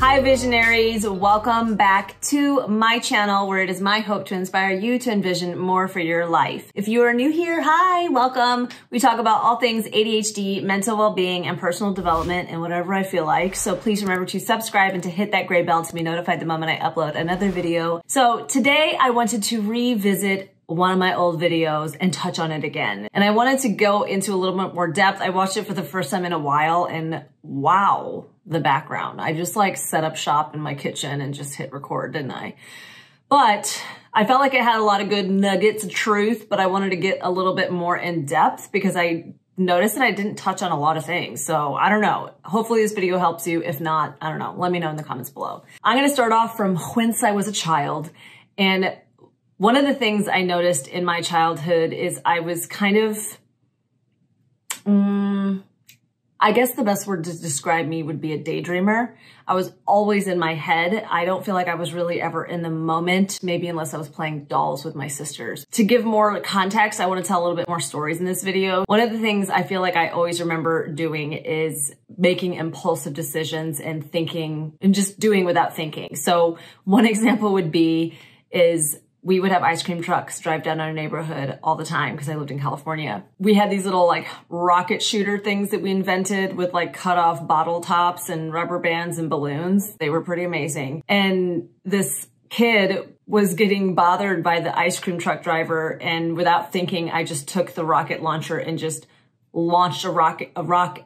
Hi visionaries, welcome back to my channel where it is my hope to inspire you to envision more for your life. If you are new here, hi, welcome. We talk about all things ADHD, mental well-being, and personal development and whatever I feel like. So please remember to subscribe and to hit that gray bell to be notified the moment I upload another video. So today I wanted to revisit one of my old videos and touch on it again. And I wanted to go into a little bit more depth. I watched it for the first time in a while and wow, the background. I just like set up shop in my kitchen and just hit record, didn't I? But I felt like it had a lot of good nuggets of truth, but I wanted to get a little bit more in depth because I noticed that I didn't touch on a lot of things. So I don't know. Hopefully this video helps you. If not, I don't know. Let me know in the comments below. I'm going to start off from whence I was a child. And one of the things I noticed in my childhood is I was kind of, I guess the best word to describe me would be a daydreamer. I was always in my head. I don't feel like I was really ever in the moment, maybe unless I was playing dolls with my sisters. To give more context, I want to tell a little bit more stories in this video. One of the things I feel like I always remember doing is making impulsive decisions and thinking and just doing without thinking. So one example would be we would have ice cream trucks drive down our neighborhood all the time because I lived in California. We had these little like rocket shooter things that we invented with like cut off bottle tops and rubber bands and balloons. They were pretty amazing. And this kid was getting bothered by the ice cream truck driver, and without thinking, I just took the rocket launcher and just launched a rock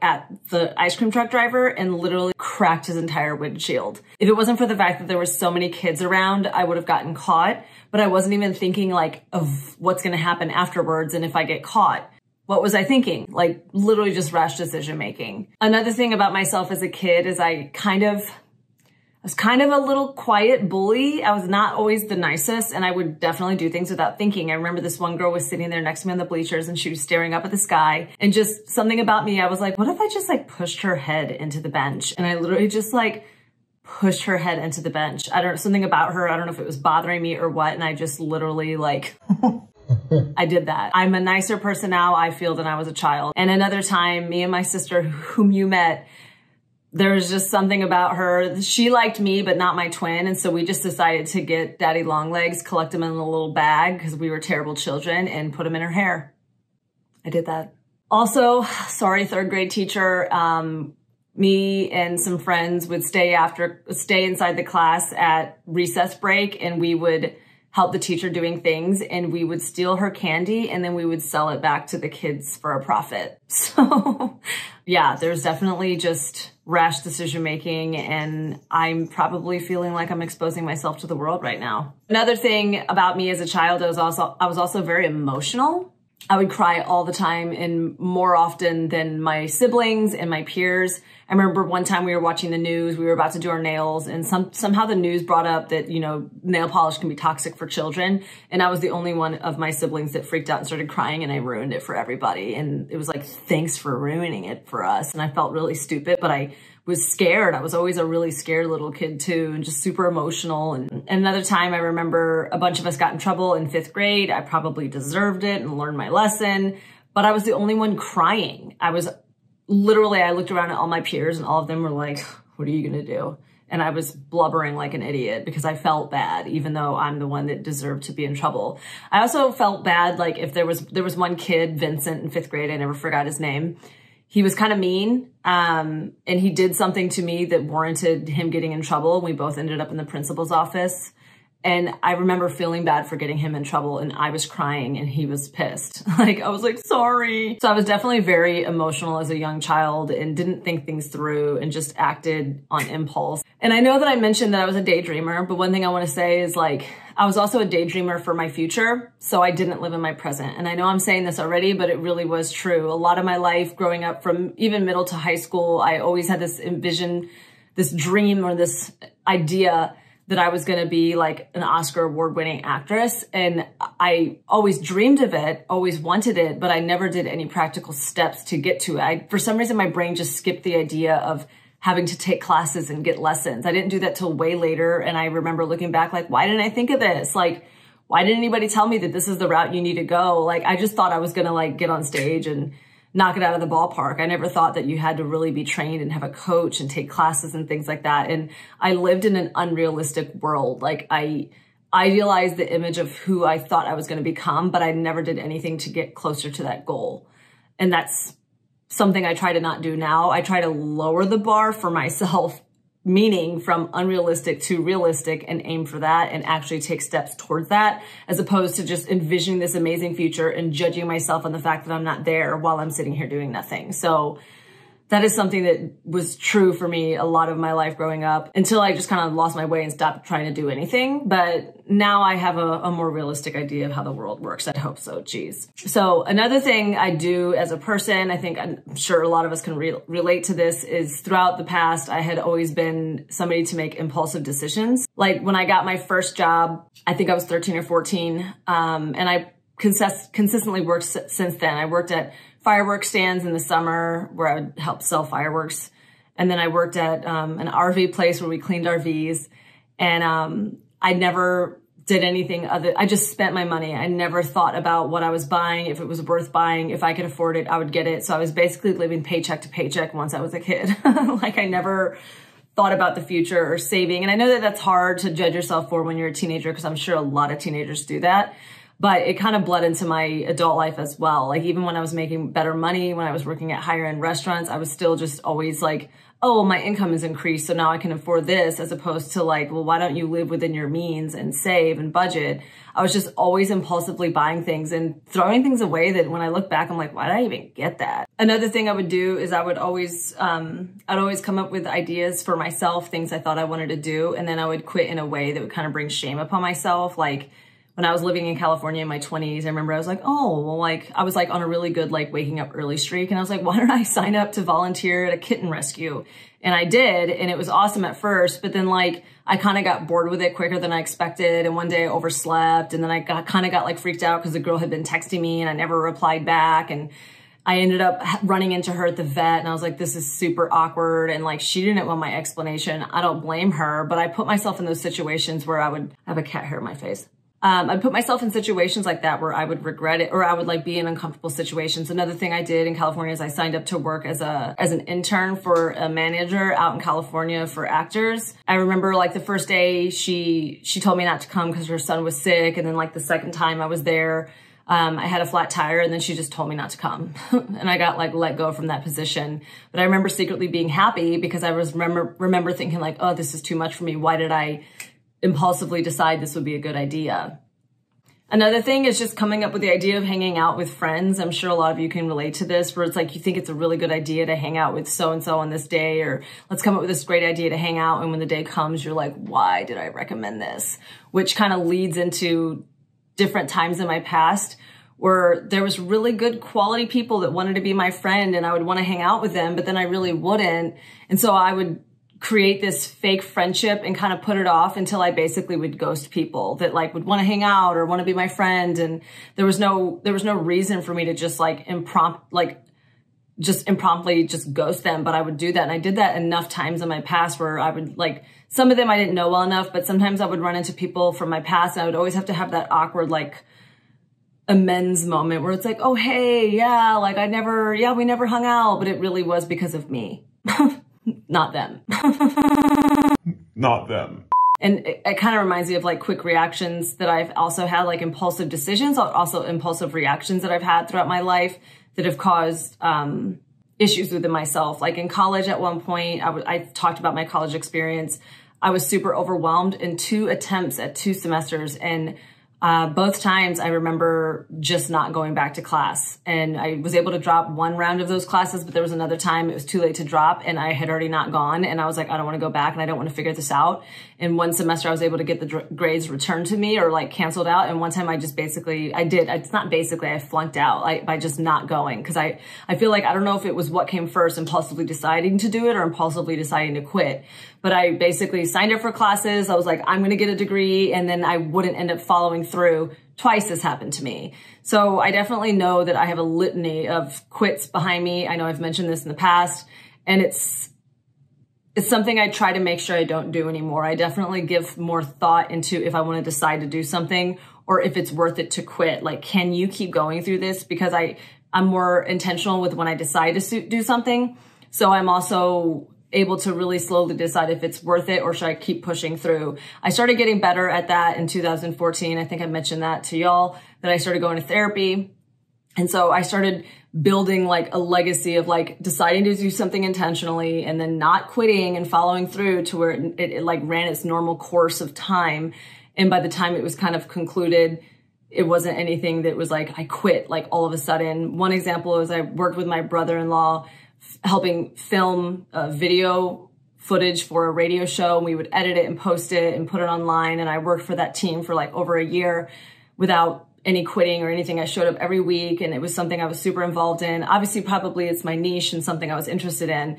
at the ice cream truck driver and literally cracked his entire windshield. If it wasn't for the fact that there were so many kids around, I would have gotten caught, but I wasn't even thinking like of what's going to happen afterwards and if I get caught. What was I thinking? Like literally just rash decision making. Another thing about myself as a kid is I was kind of a little quiet bully. I was not always the nicest, and I would definitely do things without thinking. I remember this one girl was sitting there next to me on the bleachers and she was staring up at the sky, and just something about me, I was like, what if I just like pushed her head into the bench? And I literally just like pushed her head into the bench. I don't know, something about her. I don't know if it was bothering me or what. And I just literally like, I did that. I'm a nicer person now, I feel, than I was a child. And another time, me and my sister, whom you met, there was just something about her. She liked me, but not my twin. And so we just decided to get Daddy Longlegs, collect him in a little bag because we were terrible children, and put him in her hair. I did that. Also, sorry, third grade teacher, me and some friends would stay inside the class at recess break, and we would help the teacher doing things, and we would steal her candy and then we would sell it back to the kids for a profit. So yeah, there's definitely just rash decision making, and I'm probably feeling like I'm exposing myself to the world right now. Another thing about me as a child, I was also very emotional. I would cry all the time, and more often than my siblings and my peers. I remember one time we were watching the news, we were about to do our nails, and somehow the news brought up that, you know, nail polish can be toxic for children. And I was the only one of my siblings that freaked out and started crying, and I ruined it for everybody. And it was like, thanks for ruining it for us. And I felt really stupid, but I was scared. I was always a really scared little kid too, and just super emotional. And another time I remember a bunch of us got in trouble in 5th grade. I probably deserved it and learned my lesson, but I was the only one crying. I looked around at all my peers and all of them were like, what are you gonna do? And I was blubbering like an idiot because I felt bad, even though I'm the one that deserved to be in trouble. I also felt bad, like if there was one kid, Vincent, in 5th grade, I never forgot his name. He was kind of mean, and he did something to me that warranted him getting in trouble. We both ended up in the principal's office. And I remember feeling bad for getting him in trouble, and I was crying and he was pissed. Like, I was like, sorry. So I was definitely very emotional as a young child and didn't think things through and just acted on impulse. And I know that I mentioned that I was a daydreamer, but one thing I want to say is like, I was also a daydreamer for my future, so I didn't live in my present. And I know I'm saying this already, but it really was true. A lot of my life growing up from even middle to high school, I always had this this dream or this idea that I was going to be like an Oscar award-winning actress. And I always dreamed of it, always wanted it, but I never did any practical steps to get to it. For some reason, my brain just skipped the idea of having to take classes and get lessons. I didn't do that till way later. And I remember looking back like, why didn't I think of this? Like, why didn't anybody tell me that this is the route you need to go? Like, I just thought I was going to like get on stage and knock it out of the ballpark. I never thought that you had to really be trained and have a coach and take classes and things like that. And I lived in an unrealistic world. Like I idealized the image of who I thought I was going to become, but I never did anything to get closer to that goal. And that's something I try to not do now. I try to lower the bar for myself, meaning from unrealistic to realistic, and aim for that and actually take steps towards that, as opposed to just envisioning this amazing future and judging myself on the fact that I'm not there while I'm sitting here doing nothing. So that is something that was true for me a lot of my life growing up, until I just kind of lost my way and stopped trying to do anything. But now I have a more realistic idea of how the world works. I hope so. Geez. So another thing I do as a person, I'm sure a lot of us can relate to this, is throughout the past, I had always been somebody to make impulsive decisions. Like when I got my first job, I think I was 13 or 14. And I consistently worked since then. I worked at fireworks stands in the summer where I would help sell fireworks. And then I worked at an RV place where we cleaned RVs. And I never did anything other. I just spent my money. I never thought about what I was buying, if it was worth buying. If I could afford it, I would get it. So I was basically living paycheck to paycheck once I was a kid. Like I never thought about the future or saving. And I know that that's hard to judge yourself for when you're a teenager, because I'm sure a lot of teenagers do that. But it kind of bled into my adult life as well. Like even when I was making better money, when I was working at higher end restaurants, I was still just always like, oh, my income has increased, so now I can afford this, as opposed to like, well, why don't you live within your means and save and budget? I was just always impulsively buying things and throwing things away that when I look back, I'm like, why did I even get that? Another thing I would do is I would always, I'd always come up with ideas for myself, things I thought I wanted to do. And then I would quit in a way that would kind of bring shame upon myself. Like, when I was living in California in my 20s, I remember I was like, oh, well, like I was like on a really good, like waking up early streak. And I was like, why don't I sign up to volunteer at a kitten rescue? And I did. And it was awesome at first, but then like, I kind of got bored with it quicker than I expected. And one day I overslept, and then I kind of got like freaked out because the girl had been texting me and I never replied back. And I ended up running into her at the vet, and I was like, this is super awkward. And like, she didn't want my explanation. I don't blame her, but I put myself in those situations where I would have a cat hair in my face. I'd put myself in situations like that where I would regret it, or I would like be in uncomfortable situations. Another thing I did in California is I signed up to work as an intern for a manager out in California for actors. I remember like the first day she told me not to come because her son was sick. And then like the second time I was there, I had a flat tire, and then she just told me not to come. And I got like let go from that position. But I remember secretly being happy because I was remember thinking like, oh, this is too much for me. Why did I impulsively decide this would be a good idea? Another thing is just coming up with the idea of hanging out with friends. I'm sure a lot of you can relate to this, where it's like you think it's a really good idea to hang out with so-and-so on this day, or let's come up with this great idea to hang out. And when the day comes, you're like, why did I recommend this? Which kind of leads into different times in my past where there was really good quality people that wanted to be my friend, and I would want to hang out with them, but then I really wouldn't. And so I would create this fake friendship and kind of put it off until I basically would ghost people that like would want to hang out or want to be my friend. And there was no reason for me to just like impromptu just ghost them, but I would do that. And I did that enough times in my past where I would like, some of them I didn't know well enough, but sometimes I would run into people from my past, and I would always have to have that awkward like amends moment where it's like, oh, hey, yeah, like we never hung out, but it really was because of me. Not them. Not them. And it kind of reminds me of like quick reactions that I've also had, like impulsive decisions, also impulsive reactions that I've had throughout my life that have caused issues within myself. Like in college at one point, I talked about my college experience. I was super overwhelmed in 2 attempts at 2 semesters, and both times I remember just not going back to class, and I was able to drop 1 round of those classes, but there was another time it was too late to drop and I had already not gone, and I was like, I don't want to go back and I don't want to figure this out. And one semester I was able to get the grades returned to me or like canceled out. And one time I just basically, I flunked out by just not going. Cause I feel like, I don't know if it was what came first, impulsively deciding to do it or impulsively deciding to quit. But I basically signed up for classes. I was like, I'm going to get a degree, and then I wouldn't end up following through. Twice this happened to me. So I definitely know that I have a litany of quits behind me. I know I've mentioned this in the past, and it's something I try to make sure I don't do anymore. I definitely give more thought into if I want to decide to do something or if it's worth it to quit. Like, can you keep going through this? Because I I'm more intentional with when I decide to do something. So I'm also able to really slowly decide if it's worth it or should I keep pushing through. I started getting better at that in 2014. I think I mentioned that to y'all, that I started going to therapy. And so I started building like a legacy of like deciding to do something intentionally and then not quitting and following through to where it like ran its normal course of time. And by the time it was kind of concluded, it wasn't anything that was like, I quit like all of a sudden. One example is I worked with my brother-in-law helping film video footage for a radio show. And we would edit it and post it and put it online. And I worked for that team for like over a year without any quitting or anything. I showed up every week and it was something I was super involved in. Obviously, probably it's my niche and something I was interested in.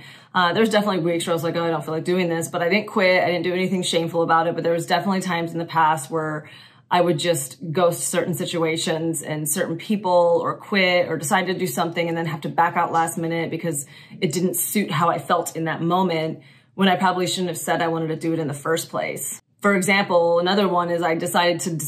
There's definitely weeks where I was like, oh, I don't feel like doing this, but I didn't quit. I didn't do anything shameful about it. But there was definitely times in the past where I would just ghost certain situations and certain people or quit or decide to do something and then have to back out last minute because it didn't suit how I felt in that moment when I probably shouldn't have said I wanted to do it in the first place. For example, another one is I decided to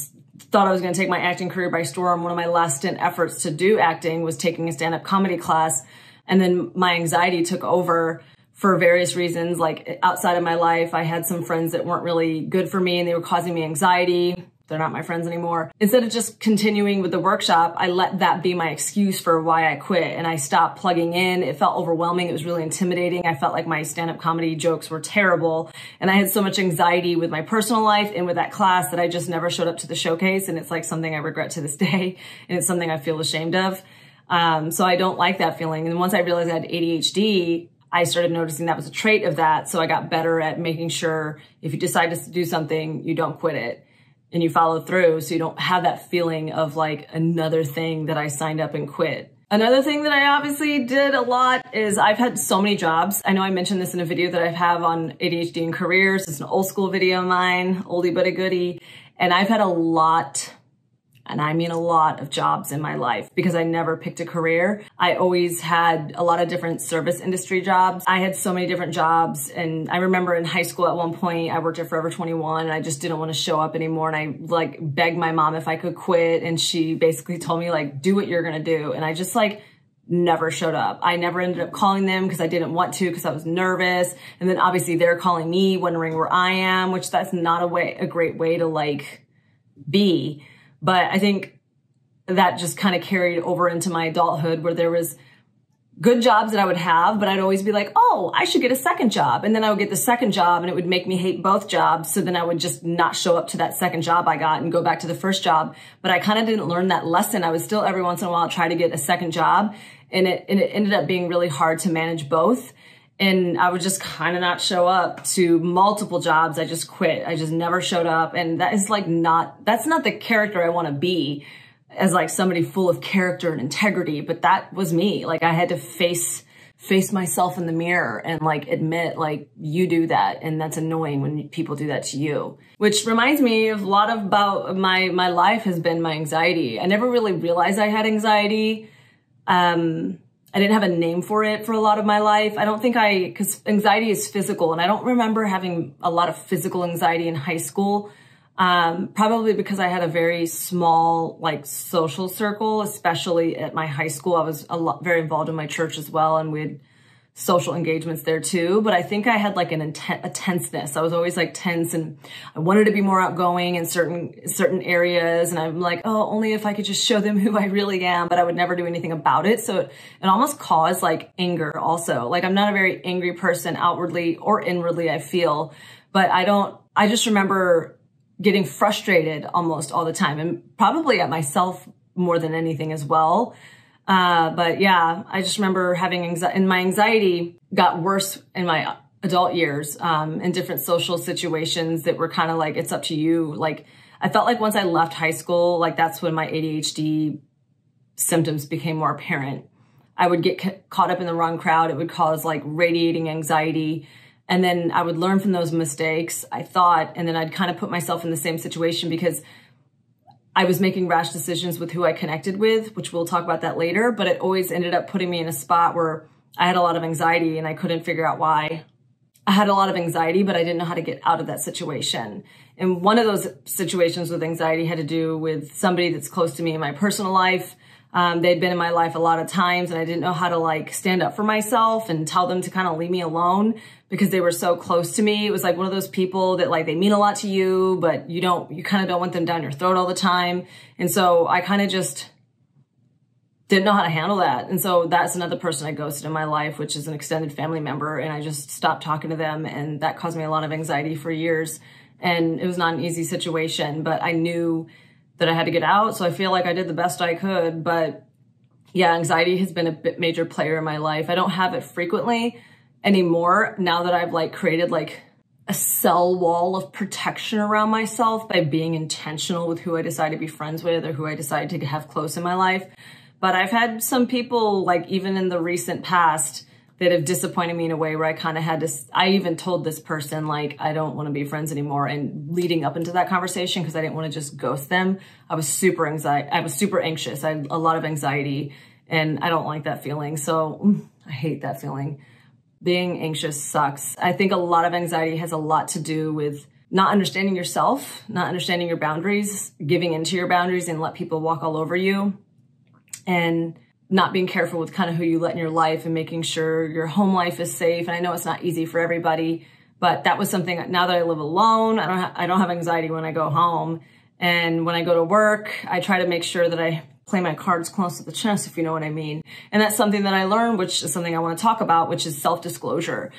thought I was going to take my acting career by storm. One of my last stint efforts to do acting was taking a stand-up comedy class. And then my anxiety took over for various reasons. Like outside of my life, I had some friends that weren't really good for me and they were causing me anxiety. They're not my friends anymore. Instead of just continuing with the workshop, I let that be my excuse for why I quit and I stopped plugging in. It felt overwhelming. It was really intimidating. I felt like my stand-up comedy jokes were terrible. And I had so much anxiety with my personal life and with that class that I just never showed up to the showcase. And it's like something I regret to this day. And it's something I feel ashamed of. So I don't like that feeling. And once I realized I had ADHD, I started noticing that was a trait of that. So I got better at making sure if you decide to do something, you don't quit it. And you follow through so you don't have that feeling of like another thing that I signed up and quit. Another thing that I obviously did a lot is I've had so many jobs. I know I mentioned this in a video that I have on ADHD and careers. It's an old school video of mine, oldie but a goodie. And I've had a lot, and I mean a lot of jobs in my life because I never picked a career. I always had a lot of different service industry jobs. I had so many different jobs. And I remember in high school at one point, I worked at Forever 21 and I just didn't want to show up anymore. And I like begged my mom if I could quit. And she basically told me like, do what you're going to do. And I just like never showed up. I never ended up calling them because I didn't want to because I was nervous. And then obviously they're calling me wondering where I am, which that's not a great way to like be. But I think that just kind of carried over into my adulthood where there was good jobs that I would have, but I'd always be like, oh, I should get a second job. And then I would get the second job and it would make me hate both jobs. So then I would just not show up to that second job I got and go back to the first job. But I kind of didn't learn that lesson. I would still every once in a while try to get a second job. And it ended up being really hard to manage both. And I would just kind of not show up to multiple jobs. I just quit. I just never showed up. And that is like that's not the character I want to be as like somebody full of character and integrity. But that was me. Like I had to face myself in the mirror and like admit like you do that. And that's annoying when people do that to you, which reminds me of a lot about my life has been my anxiety. I never really realized I had anxiety. I didn't have a name for it for a lot of my life. I don't think because anxiety is physical and I don't remember having a lot of physical anxiety in high school. Probably because I had a very small, like social circle, especially at my high school. I was very involved in my church as well. And we had social engagements there too. But I think I had like a tenseness. I was always like tense and I wanted to be more outgoing in certain areas. And I'm like, oh, only if I could just show them who I really am, but I would never do anything about it. So it almost caused like anger also. Like I'm not a very angry person outwardly or inwardly, I feel, but I just remember getting frustrated almost all the time and probably at myself more than anything as well. But yeah, I just remember having anxiety, and my anxiety got worse in my adult years, in different social situations that were kind of like, it's up to you. Like, I felt like once I left high school, like that's when my ADHD symptoms became more apparent. I would get caught up in the wrong crowd. It would cause like radiating anxiety. And then I would learn from those mistakes, I thought, and then I'd kind of put myself in the same situation because I was making rash decisions with who I connected with, which we'll talk about that later, but it always ended up putting me in a spot where I had a lot of anxiety and I couldn't figure out why. I had a lot of anxiety, but I didn't know how to get out of that situation. And one of those situations with anxiety had to do with somebody that's close to me in my personal life. They'd been in my life a lot of times, and I didn't know how to like stand up for myself and tell them to kind of leave me alone because they were so close to me. It was like one of those people that like, they mean a lot to you, but you kind of don't want them down your throat all the time. And so I kind of just didn't know how to handle that. And so that's another person I ghosted in my life, which is an extended family member. And I just stopped talking to them. And that caused me a lot of anxiety for years. And it was not an easy situation, but I knew that I had to get out. So I feel like I did the best I could. But yeah, anxiety has been a major player in my life. I don't have it frequently anymore now that I've like created like a cell wall of protection around myself by being intentional with who I decide to be friends with or who I decide to have close in my life. But I've had some people, like even in the recent past, that have disappointed me in a way where I kind of had to, I even told this person, like, I don't want to be friends anymore. And leading up into that conversation, because I didn't want to just ghost them, I was super anxious. I had a lot of anxiety, and I don't like that feeling. So I hate that feeling. Being anxious sucks. I think a lot of anxiety has a lot to do with not understanding yourself, not understanding your boundaries, giving into your boundaries and let people walk all over you, and not being careful with kind of who you let in your life and making sure your home life is safe. And I know it's not easy for everybody, but that was something. Now that I live alone, I don't have anxiety when I go home. And when I go to work, I try to make sure that I play my cards close to the chest, if you know what I mean. And that's something that I learned, which is something I want to talk about, which is self-disclosure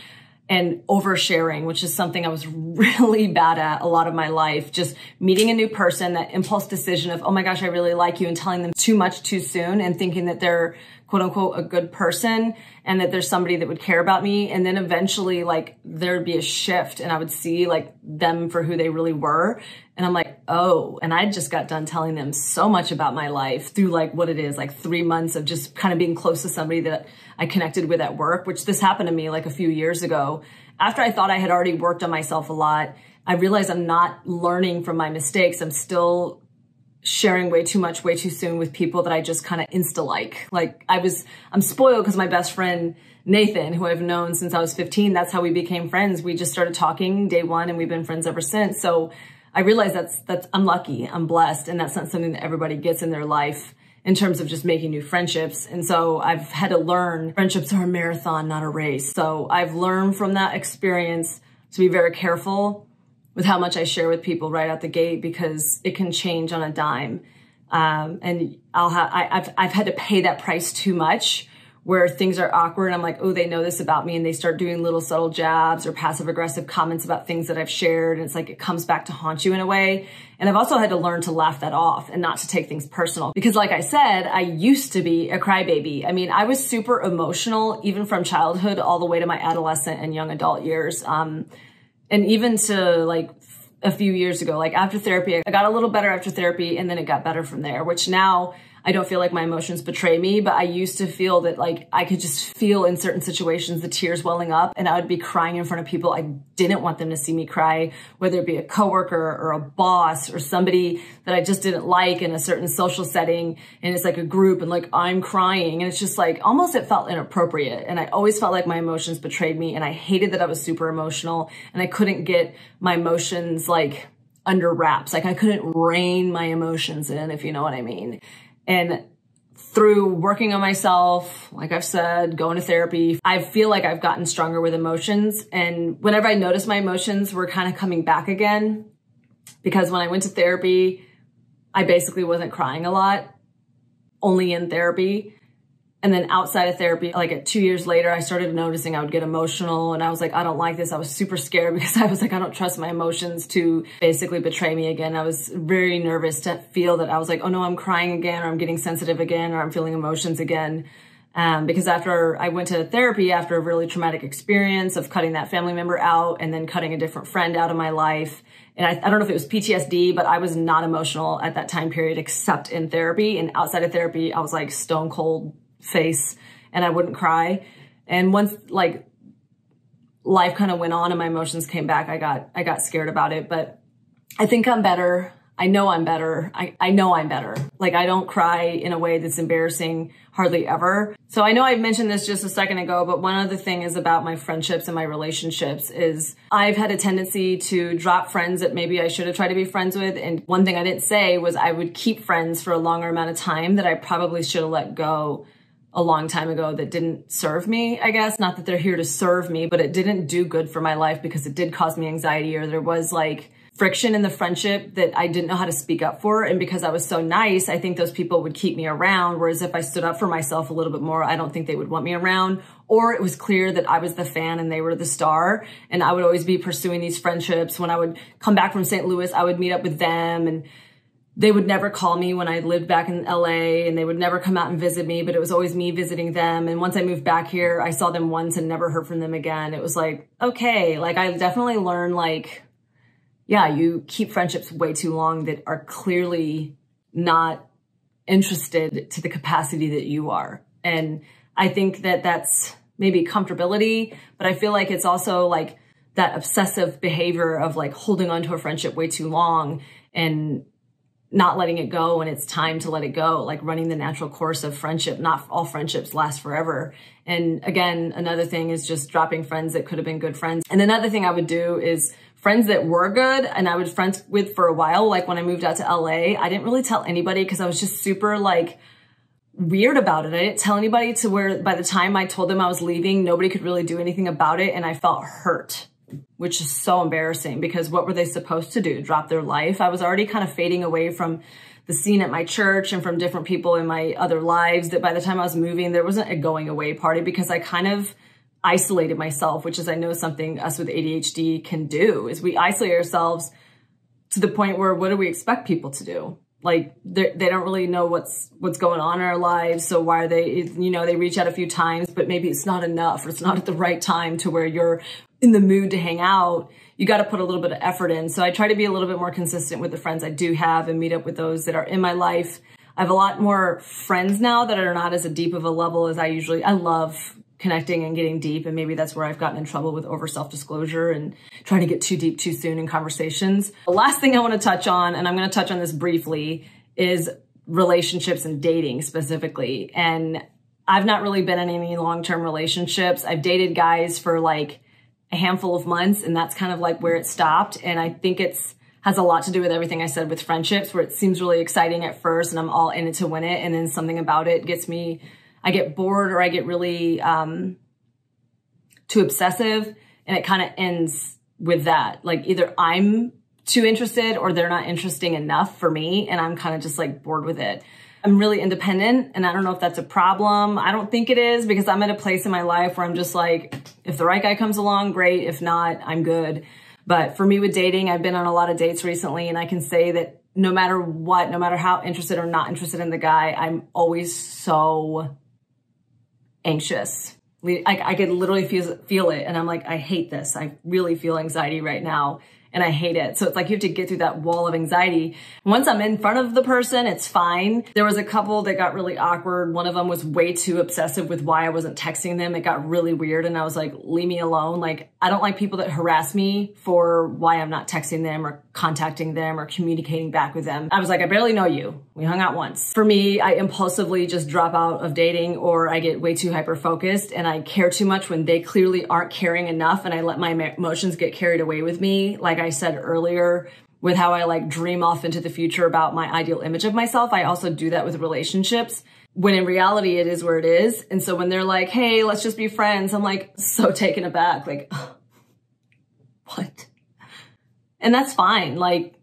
and oversharing, which is something I was really bad at a lot of my life. Just meeting a new person, that impulse decision of, oh my gosh, I really like you, and telling them too much too soon and thinking that they're quote unquote a good person and that there's somebody that would care about me. And then eventually like there'd be a shift and I would see like them for who they really were. And I'm like, oh, and I just got done telling them so much about my life through like what it is, like 3 months of just kind of being close to somebody that I connected with at work, which this happened to me like a few years ago. After I thought I had already worked on myself a lot, I realized I'm not learning from my mistakes. I'm still sharing way too much, way too soon with people that I just kind of insta-like. Like I'm spoiled because my best friend, Nathan, who I've known since I was 15, that's how we became friends. We just started talking day one and we've been friends ever since. So I realized I'm lucky, I'm blessed, and that's not something that everybody gets in their life in terms of just making new friendships. And so I've had to learn friendships are a marathon, not a race. So I've learned from that experience to be very careful with how much I share with people right out the gate, because it can change on a dime. And I've had to pay that price too much, where things are awkward. I'm like, oh, they know this about me. And they start doing little subtle jabs or passive aggressive comments about things that I've shared. And it's like, it comes back to haunt you in a way. And I've also had to learn to laugh that off and not to take things personal. Because like I said, I used to be a crybaby. I mean, I was super emotional, even from childhood all the way to my adolescent and young adult years. And even to like a few years ago, like after therapy, I got a little better after therapy, and then it got better from there, which now I don't feel like my emotions betray me, but I used to feel that like I could just feel in certain situations the tears welling up, and I would be crying in front of people. I didn't want them to see me cry, whether it be a coworker or a boss or somebody that I just didn't like in a certain social setting. And it's like a group and like I'm crying, and it's just like almost it felt inappropriate. And I always felt like my emotions betrayed me, and I hated that I was super emotional and I couldn't get my emotions like under wraps. Like I couldn't rein my emotions in, if you know what I mean. And through working on myself, like I've said, going to therapy, I feel like I've gotten stronger with emotions. And whenever I notice my emotions were kind of coming back again, because when I went to therapy, I basically wasn't crying a lot, only in therapy. And then outside of therapy, like 2 years later, I started noticing I would get emotional, and I was like, I don't like this. I was super scared because I was like, I don't trust my emotions to basically betray me again. I was very nervous to feel that I was like, oh no, I'm crying again, or I'm getting sensitive again, or I'm feeling emotions again. Because after I went to therapy, after a really traumatic experience of cutting that family member out and then cutting a different friend out of my life, and I don't know if it was PTSD, but I was not emotional at that time period except in therapy. And outside of therapy, I was like stone cold face, and I wouldn't cry. And once like life kind of went on and my emotions came back, I got scared about it. But I think I'm better. I know I'm better. I know I'm better. Like, I don't cry in a way that's embarrassing hardly ever. So I know I mentioned this just a second ago, but one other thing is about my friendships and my relationships is I've had a tendency to drop friends that maybe I should have tried to be friends with. And one thing I didn't say was I would keep friends for a longer amount of time that I probably should have let go a long time ago that didn't serve me, I guess. Not that they're here to serve me, but it didn't do good for my life because it did cause me anxiety, or there was like friction in the friendship that I didn't know how to speak up for. And because I was so nice, I think those people would keep me around. Whereas if I stood up for myself a little bit more, I don't think they would want me around. Or it was clear that I was the fan and they were the star. And I would always be pursuing these friendships. When I would come back from St. Louis, I would meet up with them, and they would never call me when I lived back in LA, and they would never come out and visit me, but it was always me visiting them. And once I moved back here, I saw them once and never heard from them again. It was like, okay, like I definitely learned like, yeah, you keep friendships way too long that are clearly not interested to the capacity that you are. And I think that that's maybe comfortability, but I feel like it's also like that obsessive behavior of like holding on to a friendship way too long and not letting it go when it's time to let it go, like running the natural course of friendship. Not all friendships last forever. And again, another thing is just dropping friends that could have been good friends. And another thing I would do is friends that were good and I was friends with for a while, like when I moved out to LA, I didn't really tell anybody because I was just super like weird about it. I didn't tell anybody to where by the time I told them I was leaving, nobody could really do anything about it. And I felt hurt, which is so embarrassing because what were they supposed to do? Drop their life? I was already kind of fading away from the scene at my church and from different people in my other lives that by the time I was moving, there wasn't a going away party because I kind of isolated myself, which is I know something us with ADHD can do is we isolate ourselves to the point where what do we expect people to do? Like they don't really know what's going on in our lives. So why are they, you know, they reach out a few times, but maybe it's not enough or it's not at the right time to where you're in the mood to hang out. You got to put a little bit of effort in. So I try to be a little bit more consistent with the friends I do have and meet up with those that are in my life. I have a lot more friends now that are not as a deep of a level as I love connecting and getting deep. And maybe that's where I've gotten in trouble with over self-disclosure and trying to get too deep too soon in conversations. The last thing I want to touch on, and I'm going to touch on this briefly, is relationships and dating specifically. And I've not really been in any long-term relationships. I've dated guys for like a handful of months, and that's kind of like where it stopped. And I think has a lot to do with everything I said with friendships, where it seems really exciting at first and I'm all in it to win it. And then something about it gets me, I get bored or I get really too obsessive, and it kind of ends with that. Like either I'm too interested or they're not interesting enough for me, and I'm kind of just like bored with it. I'm really independent, and I don't know if that's a problem. I don't think it is because I'm at a place in my life where I'm just like, if the right guy comes along, great. If not, I'm good. But for me with dating, I've been on a lot of dates recently, and I can say that no matter what, no matter how interested or not interested in the guy, I'm always so anxious. I could literally feel it. And I'm like, I hate this. I really feel anxiety right now. And I hate it. So it's like you have to get through that wall of anxiety. Once I'm in front of the person, it's fine. There was a couple that got really awkward. One of them was way too obsessive with why I wasn't texting them. It got really weird. And I was like, leave me alone. Like, I don't like people that harass me for why I'm not texting them or contacting them or communicating back with them. I was like, I barely know you. We hung out once. For me, I impulsively just drop out of dating, or I get way too hyper-focused and I care too much when they clearly aren't caring enough, and I let my emotions get carried away with me. Like I said earlier, with how I like dream off into the future about my ideal image of myself, I also do that with relationships, when in reality it is where it is. And so when they're like, hey, let's just be friends, I'm like so taken aback, like, what? And that's fine. Like,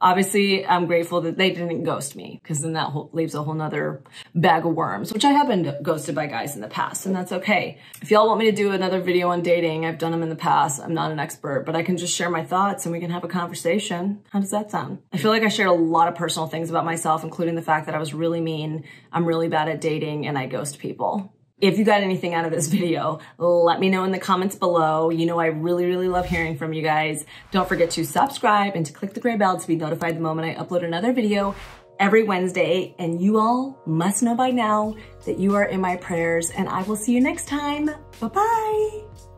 obviously I'm grateful that they didn't ghost me, because then that leaves a whole nother bag of worms, which I have been ghosted by guys in the past, and that's okay. If y'all want me to do another video on dating, I've done them in the past. I'm not an expert, but I can just share my thoughts and we can have a conversation. How does that sound? I feel like I shared a lot of personal things about myself, including the fact that I was really mean, I'm really bad at dating, and I ghost people. If you got anything out of this video, let me know in the comments below. You know I really, really love hearing from you guys. Don't forget to subscribe and to click the gray bell to be notified the moment I upload another video every Wednesday. And you all must know by now that you are in my prayers, and I will see you next time. Bye-bye.